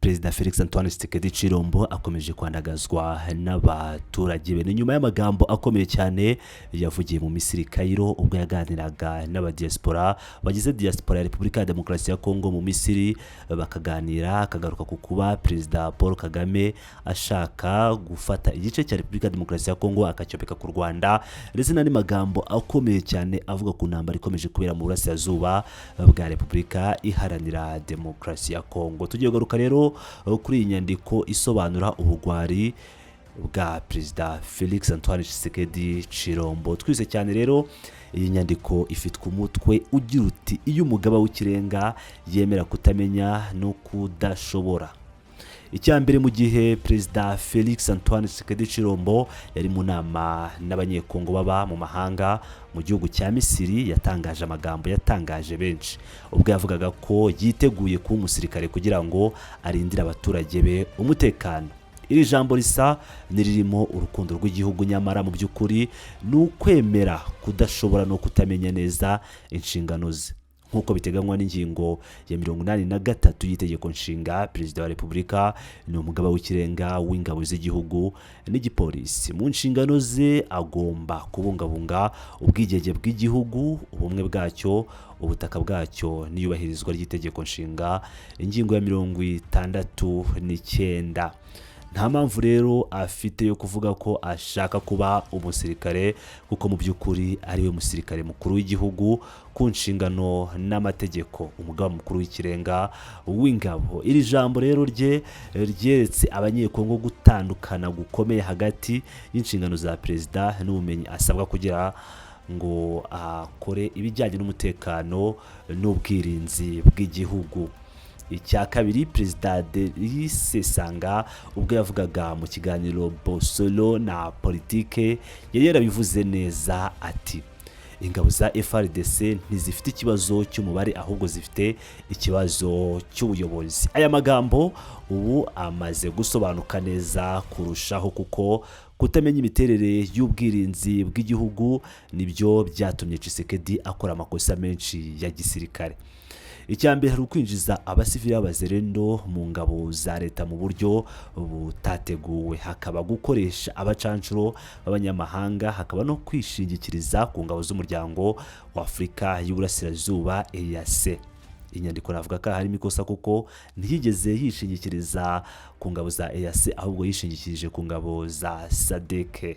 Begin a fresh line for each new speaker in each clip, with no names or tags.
Perezida Felix Antoine Tshisekedi Chilombo akomeje kwandagazwa n'abaturage be. Nyuma y'amagambo akomeye cyane yavugiye mu Umusirikare ubwo yaganiraga n'abadiaspora bagize diaspora ya Repubulika ya Demokarasi ya Kongo mu Misiri, bakaganira akagaruka ku kuba Perezida Paul Kagame ashaka gufata igice cya Repubulika ya Demokarasi ya Kongo akacyopeka ku Rwanda, ndetse n'andi magambo akomeye cyane avuga ku ntambara ikomeje kubera mu burasirazuba bwa Repubulika iharanira Demokarasi ya Kongo. Tugiye garuka rero kuri iyi nyandiko isobanura ubugwari bwa Perezida Felix Antoine Tshisekedi Chilombo. Twise cyane rero iyi nyandiko ifitwe umutwe ugira uti iyo umugaba w'ikirenga yemera kutamenya no kudashobora. Icyambere, mu gihe Perezida Felix Antoine Tshisekedi Chilombo yari mu nama n'abanyekongo baba mu mahanga mu gihugu cya Misiri, yatangaje amagambo yatangaje benshi ubwo yavugaga ko yiteguye kuba umusirikare kugira ngo arindire abaturage be umutekano. Iri jambo risa niririmo urukundo rw'igihugu, nyamara mu by'ukuri ni ukwemera kudashobora no kutamenya neza inshingano ze nk'uko biteganywa n'ingingo ya 83 y'itegeko nshinga. Perezida wa Repubulika ni umugaba w'ikirenga w'ingabo z'igihugu n'igipolisi. Mu nshingano ze agomba kubungabunga ubwigenge bw'igihugu, ubumwe bwacyo, ubutaka bwacyo n'iyubahirizwa ry'itegeko nshinga, ingingo ya 69. Nta mpamvu rero afite yo kuvuga ko ashaka kuba umusirikare, kuko mu by'ukuri ari we musirikare mukuru w'igihugu ku nshingano n'amategeko, umugaba mukuru w'ikirenga w'ingabo. Iri jambo rero ryeretse abanyekongo gutandukana gukomeye hagati y'inshingano za perezida n'ubumenyi asabwa kugira ngo akore ibijyanye n'umutekano n'ubwirinzi bw'igihugu. Icya kabiri, Perezida Sanga ubwo yavugaga mu kiganiro Bosolo na politike yari yarabivuze neza ati ingabo za FRDC ntizifite ikibazo cy'umubare ahubwo zifite ikibazo cy'ubuyobozi. Aya magambo ubu amaze gusobanuka neza kurushaho, kuko kutamenya imiterere y'ubwirinzi bw'igihugu nibyo byatumye Tshisekedi akora amakosa menshi ya gisirikare. Icyambere hari ukwinjiza abasivili b'abazerendo mu ngabo za leta mu buryo butateguwe, hakaba gukoresha abacancuro b'abanyamahanga, hakaba no kwishingikiriza ku ngabo z'umuryango wa Afurika y'Uburasirazuba EAC. Inyandiko navuga ko harimo ikosa kuko ntiyigeze yishingikiriza ku ngabo za EAC, ahubwo yishingikirije ku ngabo za SADC.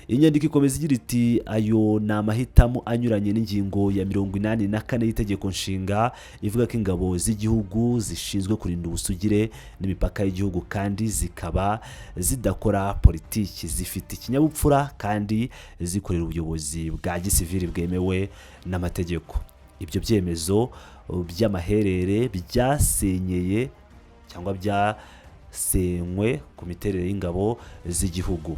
Inyandiko ikomeza igira iti ayo ni amahitamo anyuranye n'ingingo ya 84 y'itegeko nshinga ivuga ko ingabo z'igihugu zishinzwe kurinda ubusugire n'imipaka y'igihugu kandi zikaba zidakora politiki, zifite ikinyabupfura kandi zikorera ubuyobozi bwa gisivili bwemewe n'amategeko. Ibyo byemezo by'amaherere byasenyeye cyangwa byasenywe ku miterere y'ingabo z'igihugu,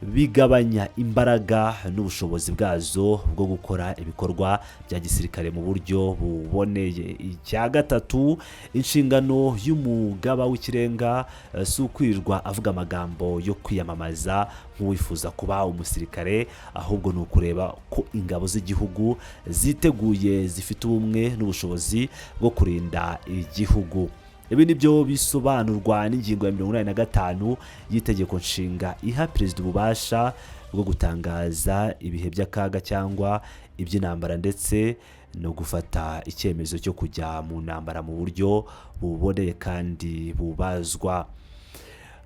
bigabanya imbaraga n'ubushobozi bwazo bwo gukora ibikorwa bya gisirikare mu buryo buboneye. Icya gatatu, inshingano y'umugaba w'ikirenga si ukwirirwa avuga amagambo yo kwiyamamaza nk'uwifuza kuba umusirikare, ahubwo ni ukureba ko ingabo z'igihugu ziteguye, zifite ubumwe n'ubushobozi bwo kurinda igihugu. Ibi nibyo bisobanurwa n'ingingo ya 85 y'itegeko nshinga iha perezida ububasha bwo gutangaza ibihe by'akaga cyangwa iby'intambara, ndetse no gufata icyemezo cyo kujya mu ntambara mu buryo buboneye kandi bubazwa.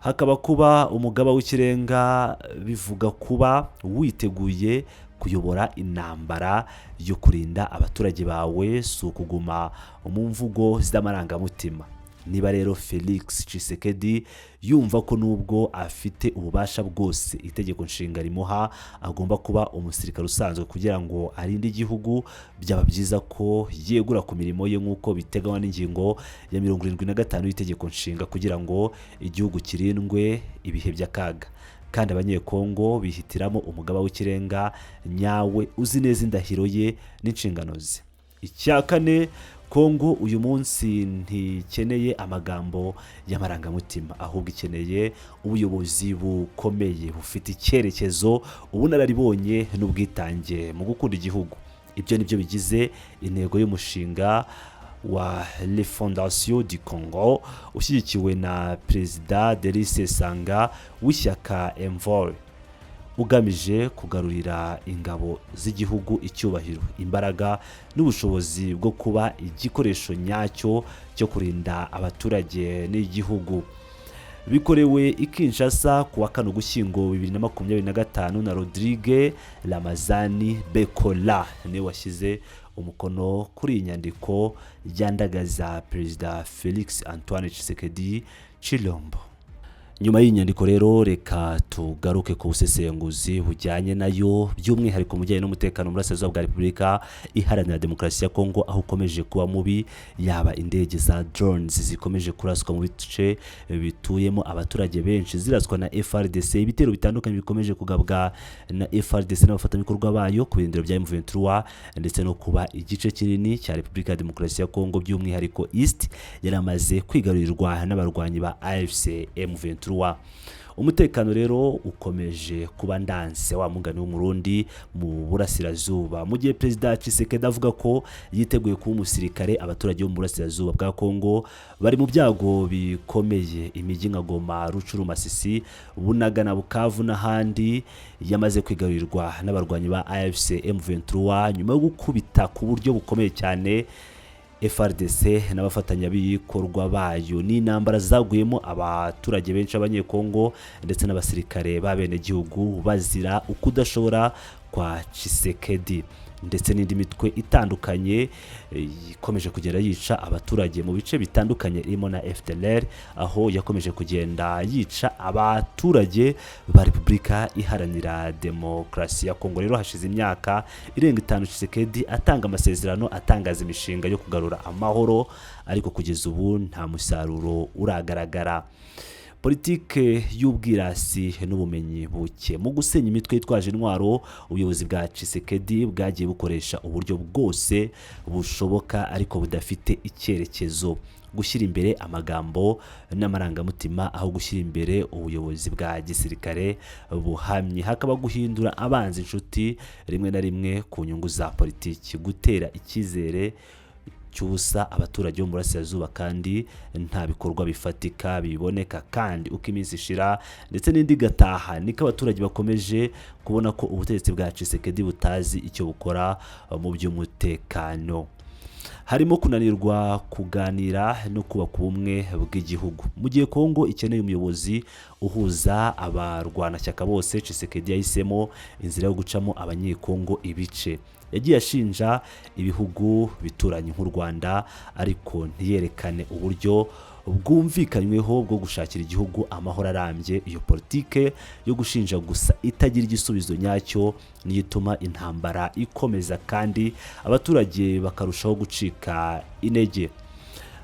Hakaba kuba umugaba w'ikirenga bivuga kuba witeguye kuyobora intambara yo kurinda abaturage bawe, si ukuguma mu mvugo z'amarangamutima. Niba rero Felix Tshisekedi yumva ko nubwo afite ububasha bwose itegeko nshinga rimuha agomba kuba umusirikare usanzwe kugira ngo arinde igihugu, byaba byiza ko yegura ku mirimo ye nk'uko biteganywa n'ingingo ya 75 y'itegeko nshinga kugira ngo igihugu kirindwe ibihe by'akaga, kandi abanyekongo bihitiramo umugaba w'ikirenga nyawe uzi neza indahiro ye n'inshingano ze. Icya kane, Kongo uyu munsi ntikeneye amagambo y'amarangamutima, ahubwo ikeneye ubuyobozi bukomeye bufite icyerekezo, ubunararibonye n'ubwitange mu gukunda igihugu. Ibyo nibyo bigize intego y'umushinga wa Le Fondation du Congo ushyigikiwe na Perezida Derise Sanga w'ishyaka Envol, ugamije kugarurira ingabo z'igihugu icyubahiro, imbaraga n'ubushobozi bwo kuba igikoresho nyacyo cyo kurinda abaturage n'igihugu. Bikorewe i Kinshasa kuwa 4 Ugushyingo 2025 na Rodrigue Ramazani Bekola niwe washyize umukono kuri iyi nyandiko yandagaza Perezida Felix Antoine Tshisekedi Chilombo. Nyuma y'inyandiko rero reka tugaruke ku busesenguzi bujyanye nayo, by'umwihariko mu bijyanye n'umutekano mu burasirazuba bwa Repubulika Iharanira Demokarasi ya Kongo, aho ukomeje kuba mubi, yaba indege za drones zikomeje kuraswa mu bice bituyemo abaturage benshi, ziraswa na FRDC, ibitero bitandukanye bikomeje kugabwa na FRDC n'abafatanyabikorwa bayo ku birindiro bya M23, ndetse no kuba igice kinini cya Repubulika ya Demokarasi ya Kongo by'umwihariko East yaramaze kwigarurirwa n'abarwanyi ba AFC M23. Umutekano rero ukomeje kuba ndanse wa mugani w'umurundi mu burasirazuba, mu gihe Perezida Tshisekedi avuga ko yiteguye kuba umusirikare. Abaturage bo mu burasirazuba bwa Kongo bari mu byago bikomeye, imijyi nka Goma, Rucuru, Masisi, Bunaga na Bukavu n'ahandi yamaze kwigarurirwa n'abarwanyi ba AFC M23 nyuma yo gukubita ku buryo bukomeye cyane FRDC n'abafatanyabikorwa bayo. Ni intambara zaguyemo abaturage benshi abanyekongo ndetse n'abasirikare b'abenegihugu bazira ukudashobora kwa Tshisekedi, ndetse n'indi mitwe itandukanye ikomeje kugenda yica abaturage mu bice bitandukanye, irimo na FDLR, aho yakomeje kugenda yica abaturage ba Repubulika Iharanira Demokarasi ya Kongo. Rero hashize imyaka irenga 5 Tshisekedi atanga amasezerano, atangaza imishinga yo kugarura amahoro, ariko kugeza ubu nta musaruro uragaragara. Politike y'ubwirasi n'ubumenyi buke mu gusenya imitwe yitwaje intwaro, ubuyobozi bwa Tshisekedi bwagiye bukoresha uburyo bwose bushoboka ariko budafite icyerekezo, gushyira imbere amagambo n'amarangamutima aho gushyira imbere ubuyobozi bwa gisirikare buhamye, hakaba guhindura abanzi inshuti rimwe na rimwe ku nyungu za politiki, gutera icyizere cyusa abaturage bo mu burasirazuba kandi nta bikorwa bifatika biboneka. Kandi uko iminsi ishira ndetse n'indi gataha, niko abaturage bakomeje kubona ko ubutegetsi bwa Tshisekedi butazi icyo bukora mu by'umutekano, harimo kunanirwa kuganira no kubaka ubumwe bw'igihugu. Mu gihe Kongo ikeneye umuyobozi uhuza abarwanashyaka bose, Tshisekedi yahisemo inzira yo gucamo abanyekongo ibice. Yagiye ashinja ibihugu bituranye nk'u Rwanda, ariko ntiyerekane uburyo bwumvikanyweho bwo gushakira igihugu amahoro arambye. Iyo politike yo gushinja gusa itagira igisubizo nyacyo niyo ituma intambara ikomeza kandi abaturage bakarushaho gucika intege.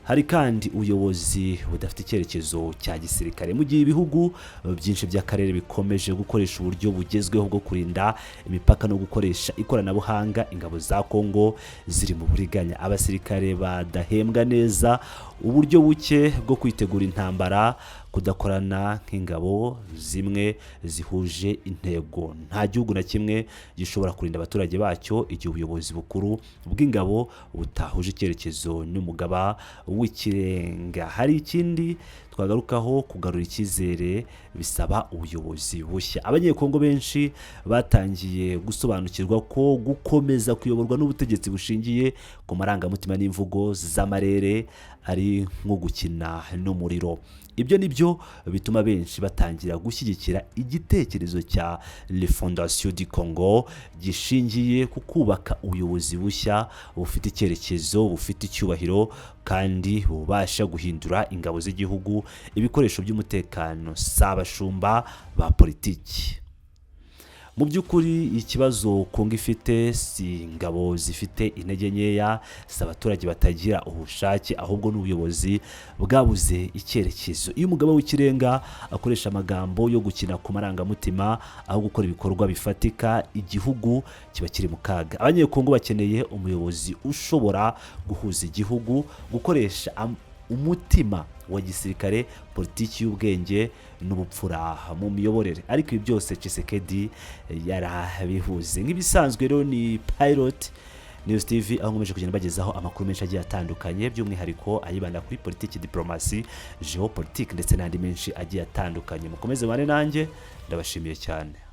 Hari kandi ubuyobozi budafite icyerekezo cya gisirikare, mu gihe ibihugu byinshi by'akarere bikomeje gukoresha uburyo bugezweho bwo kurinda imipaka no gukoresha ikoranabuhanga. Ingabo za Kongo ziri mu buriganya, abasirikare badahembwa neza, uburyo buke bwo kwitegura intambara, kudakorana nk'ingabo zimwe zihuje intego. Nta gihugu na kimwe gishobora kurinda abaturage bacyo igihe ubuyobozi bukuru bw'ingabo butahuje icyerekezo n'umugaba w'ikirenga. Hari ikindi twagarukaho, kugarura icyizere bisaba ubuyobozi bushya. Abanyekongo benshi batangiye gusobanukirwa ko gukomeza kuyoborwa n'ubutegetsi bushingiye ku marangamutima n'imvugo z'amarere ari nko gukina n'umuriro. Ibyo nibyo bituma benshi batangira gushyigikira igitekerezo cya Le Fondation du Congo gishingiye ku kubaka ubuyobozi bushya bufite icyerekezo, bufite icyubahiro kandi bubasha guhindura ingabo z'igihugu ibikoresho by'umutekano, s'abashumba ba politiki. Mu by'ukuri ikibazo Kongo ifite si ingabo zifite intege nkeya, si abaturage batagira ubushake, ahubwo n'ubuyobozi bwabuze icyerekezo. Iyo umugaba w'ikirenga akoresha amagambo yo gukina ku marangamutima aho gukora ibikorwa bifatika, igihugu kiba kiri mu kaga. Abanyekongo bakeneye umuyobozi ushobora guhuza igihugu, gukoresha umutima wa gisirikare, politiki y'ubwenge n'ubupfura mu miyoborere. Ariko ibi byose Tshisekedi yarabihuze. Nk'ibisanzwe rero ni pilot News TV aho nkomeje kugenda bagezaho amakuru menshi agiye atandukanye by'umwihariko ayibanda kuri politiki, diplomasi, geopolitics ndetse n'andi menshi agiye atandukanye. Mukomeze bane nanjye, ndabashimiye cyane.